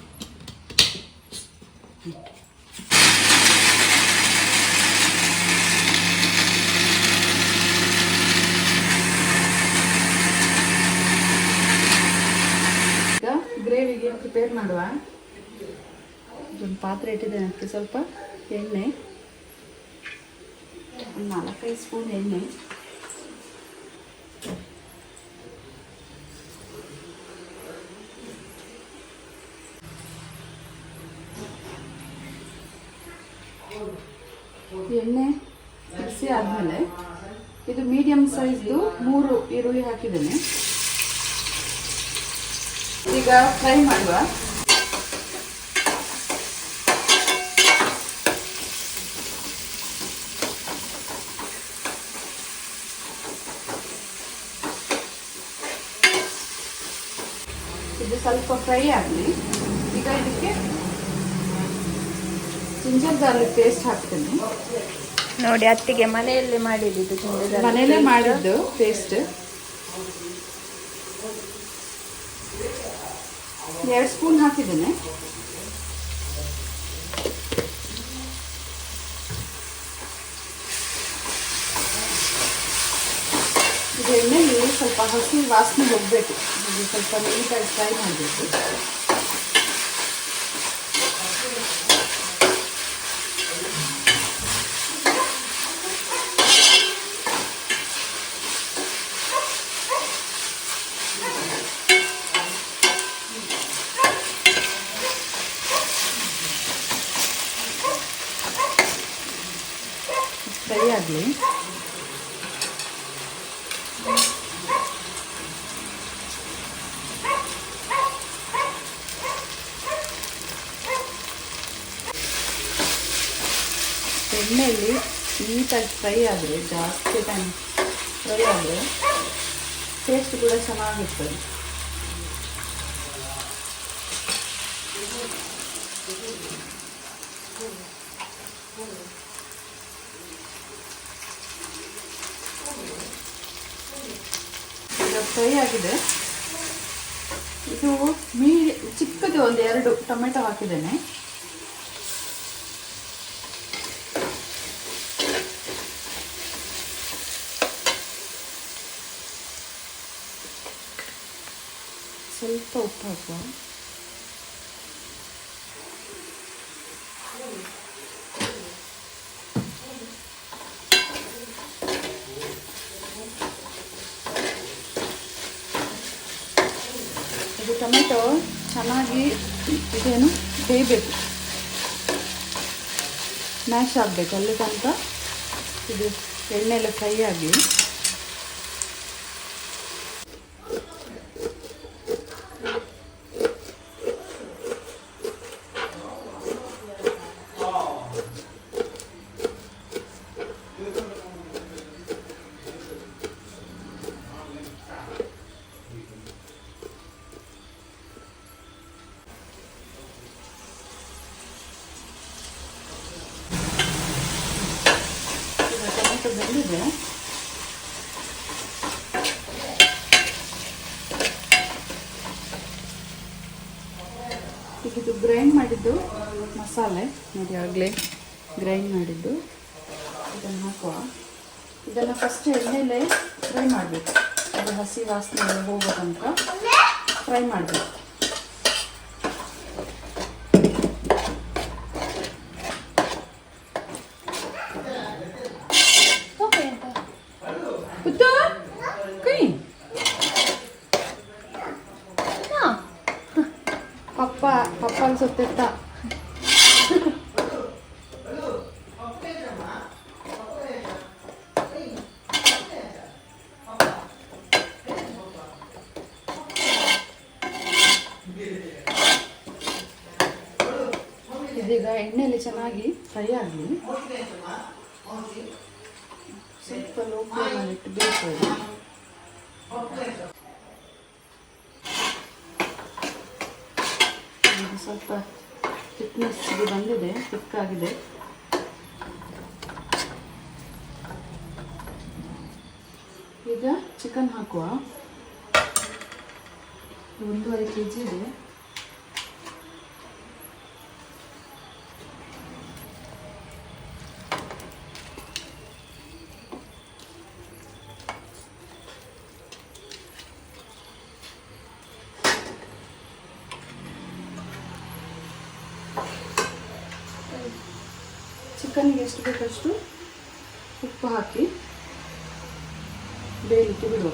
ಈಗ ಗ್ರೇವಿಗೆ ಪ್ರಿಪೇರ್ ಮಾಡುವ. ಒಂದು ಪಾತ್ರೆ ಇಟ್ಟಿದ್ದೇನೆ, ಅದಕ್ಕೆ ಸ್ವಲ್ಪ ಎಣ್ಣೆ, ಒಂದು 4-5 ಸ್ಪೂನ್ ಎಣ್ಣೆ. ಎಣ್ಣೆ ಬಿಸಿ ಆದಮೇಲೆ ಇದು ಮೀಡಿಯಂ ಸೈಜ್ದು 3 ಈರುಳ್ಳಿ ಹಾಕಿದ್ದೇನೆ. ಈಗ ಫ್ರೈ ಮಾಡುವ. ಇದು ಸ್ವಲ್ಪ ಫ್ರೈ ಆಗಲಿ. ಈಗ ಇದಕ್ಕೆ ಜಿಂಜರ್ ಗಾರ್ಲಿಕ್ ಪೇಸ್ಟ್ ಹಾಕ್ತೇನೆ. ನೋಡಿ, ಅತ್ತಿಗೆ ಮನೆಯಲ್ಲೇ ಮಾಡಿದ್ದು, ಮನೆಯಲ್ಲೇ ಮಾಡಿದ್ದು ಪೇಸ್ಟ್. 2 ಸ್ಪೂನ್ ಹಾಕಿದ್ದೇನೆ. ಇದು ಎಣ್ಣೆಯಲ್ಲಿ ಸ್ವಲ್ಪ ಹಸಿ ವಾಸನೆ ಹೋಗಬೇಕು. ಇದು ಸ್ವಲ್ಪ ನೀಟಾಗಿ ಫ್ರೈ ಮಾಡಬೇಕು. ಫ್ರೈ ಆಗಲಿ. ಎಣ್ಣೆಯಲ್ಲಿ ನೀಟಾಗಿ ಫ್ರೈ ಆದರೆ, ಜಾಸ್ತಿ ಟೈಮ್ ಫ್ರೈ ಆದರೆ ಟೇಸ್ಟ್ ಕೂಡ ಚೆನ್ನಾಗಿರ್ತದೆ. ಈಗ ಫ್ರೈ ಆಗಿದೆ. ಇದು ಚಿಕ್ಕದು ಒಂದು 2 ಟೊಮೆಟೊ ಹಾಕಿದ್ದೇನೆ. ಸ್ವಲ್ಪ ಉಪ್ಪು ಹಾಕುವ. ಇದು ಟೊಮೆಟೊ ಚೆನ್ನಾಗಿ ಇದೇನು ಬೇಯಬೇಕು, ಮ್ಯಾಶ್ ಆಗಬೇಕು. ಅಲ್ಲಿ ತನಕ ಇದು ಎಣ್ಣೆಲ್ಲ ಫ್ರೈ ಆಗಿ. ಟೊಮೆಟೊ ಬೆಂದಿದೆ. ಈಗ ಇದು ಗ್ರೈಂಡ್ ಮಾಡಿದ್ದು ಮಸಾಲೆ ನೋಡಿ, ಆಗಲೇ ಗ್ರೈಂಡ್ ಮಾಡಿದ್ದು ಇದನ್ನು ಹಾಕುವ. ಇದನ್ನು ಫಸ್ಟ್ ಎಣ್ಣೆಲೆ ಫ್ರೈ ಮಾಡಬೇಕು. ಅದು ಹಸಿ ವಾಸನೆ ಎಲ್ಲ ಹೋಗೋ ತನಕ ಫ್ರೈ ಮಾಡಬೇಕು. ಪಪ್ಪ ಅನ್ಸುತ್ತೆತ್ತ. ಇದೀಗ ಎಣ್ಣೆಯಲ್ಲಿ ಚೆನ್ನಾಗಿ ಫ್ರೈ ಆಗಲಿ. ಸ್ವಲ್ಪ ಲೋ ಫ್ಲೇಮಲ್ಲಿ ಇಟ್ಟು ಬೇಯಿಸೋದು. ಸ್ವಲ್ಪ ಥಿಕ್ನೆಸ್ಗೆ ಬಂದಿದೆ, ಥಿಕ್ಕಾಗಿದೆ. ಈಗ ಚಿಕನ್ ಹಾಕುವ. 1.5 kg ಇದೆ. ಚಿಕನ್ಗೆ ಎಷ್ಟು ಬೇಕಷ್ಟು ಉಪ್ಪು ಹಾಕಿ ಬೇಯಲಿಕ್ಕೆ ಬಿಡುವ.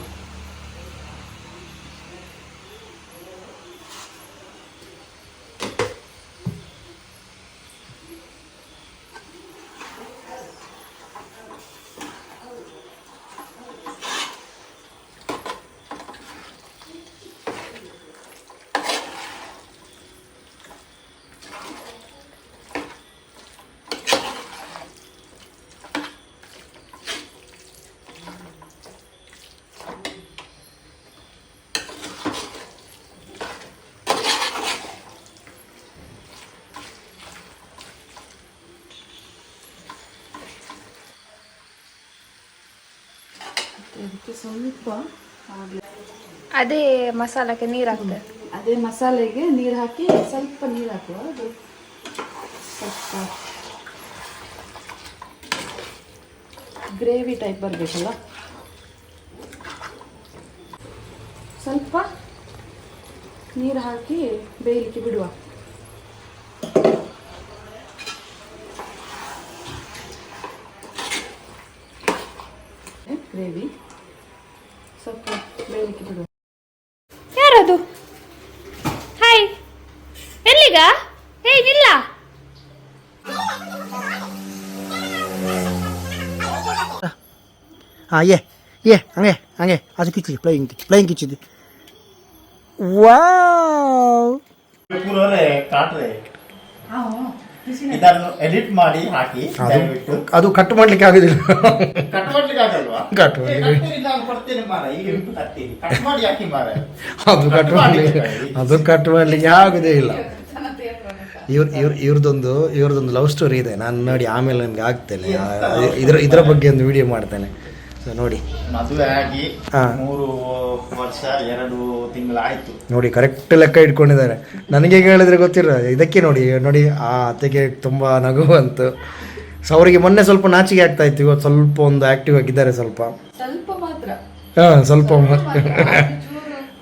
ಇದಕ್ಕೆ ಸ್ವಲ್ಪ ಅದೇ ಮಸಾಲಕ್ಕೆ ನೀರು ಹಾಕ್ತದೆ. ಅದೇ ಮಸಾಲೆಗೆ ನೀರು ಹಾಕಿ ಸ್ವಲ್ಪ ನೀರು ಹಾಕುವ. ಅದು ಸ್ವಲ್ಪ ಗ್ರೇವಿ ಟೈಪ್ ಬರಬೇಕಲ್ಲ. ಸ್ವಲ್ಪ ನೀರು ಹಾಕಿ ಬೇಯಲಿಕ್ಕೆ ಬಿಡುವ. ಗ್ರೇವಿ ಸ್ವಲ್ಪ ಬೇಯಲಿಕ್ಕೆ ಬಿಡುವ. ಯಾರದು? ಹಾಯ್, ಎಲ್ಲಿಗ? ಹೇಯ್ ನಿಲ್ಲ. ಹಂಗೆ ಅದು ಕಿಚ್ಚಿ ಪ್ಲೇಯಿಂಗ್ ಕಿಚ್ಚಿದ್ದು. ವಾವ್, ಇದನ್ನು ಎಡಿಟ್ ಮಾಡಿ ಹಾಕಿ ದಯವಿಟ್ಟು. ಅದು ಕಟ್ ಮಾಡ್ಲಿಕ್ಕೆ ಆಗುದಿಲ್ಲ. ಕಟ್ ಮಾಡ್ಲಿಕ್ಕೆ ಆಗಲ್ವಾ? ಕಟ್ ಮಾಡ್ಲಿಕ್ಕೆ ನಾನು ಕೊಡ್ತೇನೆ ಮಾರ. ಈಗ ಇಂಟು ತರ್ತೀನಿ, ಕಟ್ ಮಾಡಿ ಹಾಕಿ ಮಾರ. ಅದು ಕಟ್ ಮಾಡ್ಲಿಕ್ಕೆ ಆಗುದೇ ಇಲ್ಲ. ಇವ್ರದೊಂದು ಲವ್ ಸ್ಟೋರಿ ಇದೆ. ನಾನು ನೋಡಿ ಆಮೇಲೆ ನನಗೆ ಆಗ್ತೇನೆ ಇದರ ಬಗ್ಗೆ ಒಂದು ವಿಡಿಯೋ ಮಾಡ್ತೇನೆ. ಸೊ ನೋಡಿ, ಮದುವೆ ಆಗಿ 3 ವರ್ಷ 2 ತಿಂಗಳಾಯ್ತು. ನೋಡಿ ಕರೆಕ್ಟ್ ಲೆಕ್ಕ ಇಟ್ಕೊಂಡಿದ್ದಾರೆ. ನನಗೆ ಹೇಳಿದ್ರೆ ಗೊತ್ತಿರ ಇದಕ್ಕೆ. ನೋಡಿ ಆ ಅತ್ತೆಗೆ ತುಂಬ ನಗು ಅಂತು. ಸೊ ಅವರಿಗೆ ಮೊನ್ನೆ ಸ್ವಲ್ಪ ನಾಚಿಕೆ ಆಗ್ತಾ ಇತ್ತು, ಇವತ್ತು ಸ್ವಲ್ಪ ಒಂದು ಆಕ್ಟಿವ್ ಆಗಿದ್ದಾರೆ. ಸ್ವಲ್ಪ ಮಾತ್ರ ಸ್ವಲ್ಪ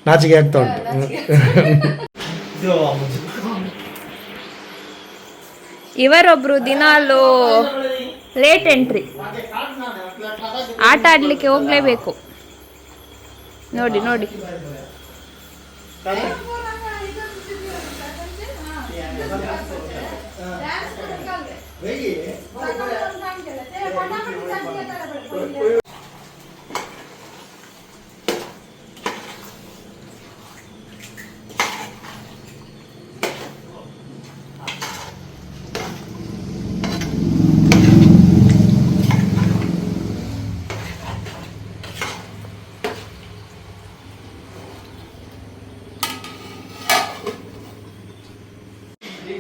ನಾಚಿಕೆ ಆಗ್ತಾ ಉಂಟು. ಇವರೊಬ್ರು ದಿನಾಲು ಲೇಟ್ ಎಂಟ್ರಿ, ಆಟ ಆಡ್ಲಿಕ್ಕೆ ಹೋಗ್ಲೇಬೇಕು. ನೋಡಿ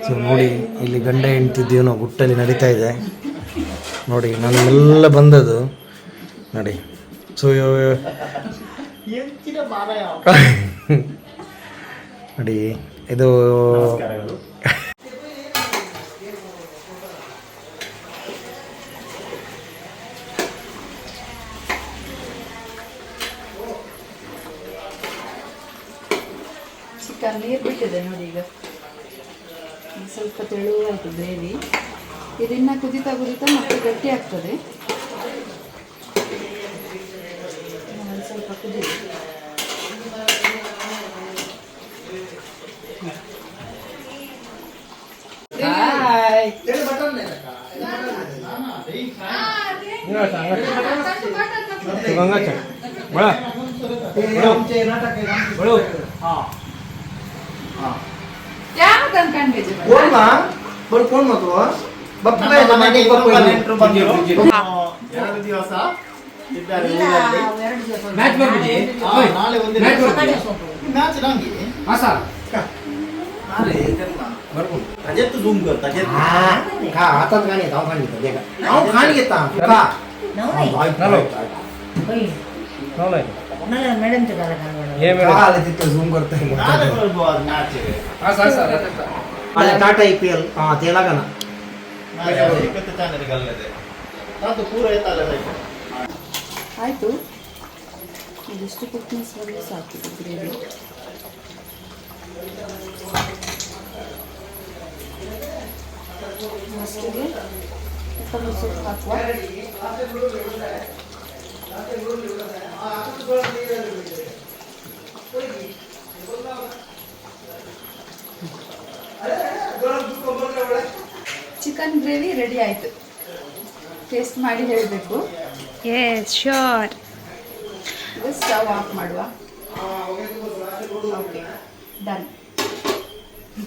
ಸೊ ನೋಡಿ, ಇಲ್ಲಿ ಗಂಡ ಹೆಂಡ್ತಿದ್ದೀವಿ ನಾವು, ಗುಟ್ಟಲ್ಲಿ ನಡೀತಾ ಇದೆ ನೋಡಿ. ನನ್ನೆಲ್ಲ ಬಂದದ್ದು ನೋಡಿ. ಸೊ ನೋಡಿ, ಇದು ಚಿಕನ್ ನೀರು ಬಿಟ್ಟಿದೆ ನೋಡಿ ಈಗ ಸ್ವಲ್ಪ ತೆಳುವಾಯಿತು ಗ್ರೇವಿ. ಇದನ್ನು ಕುದಿತಾ ಮತ್ತೆ ಗಟ್ಟಿ ಆಗ್ತದೆ. ಸ್ವಲ್ಪ ಕುದಿದೆ. ಯಾವ ಅನ್ಕೊಂಡ್ವಿ कोण म्हणतो ನೆಂಟರು ಬಂದಿರು 2 ದಿವಸ ಇದ್ದಾರೆ ಊರಲ್ಲಿ. ನಾಳೆ ಒಂದು ಮ್ಯಾಚ್ ನಂಗೆ अजय तू झूम करता हातात गाणी येत गाणी येतं गाणी घेता का तिथं झूम करतोय टाटा IPL ते लागा ना ಚಾನಲ್ ಗಲ್ಲದೆ ಅದು ಪೂರ ಎತ್ತಲ್ಲ ಆಯಿತು. ಇದಿಷ್ಟು ಕುಕ್ಕಿಂಗ್ಸ್ ಬಂದು ಸಾಕಿದೆ ಗ್ರೇವಿ. ಮಸ್ಟಿಗೆ ಕೊತ್ತಂಬರಿ ಸೊಪ್ಪು ಹಾಕುವ. ಚಿಕನ್ ಗ್ರೇವಿ ರೆಡಿ ಆಯಿತು. ಟೇಸ್ಟ್ ಮಾಡಿ ಹೇಳಬೇಕು. Yes sure. ಇದು ಸ್ಟವ್ ಆಫ್ ಮಾಡುವ. Okay done.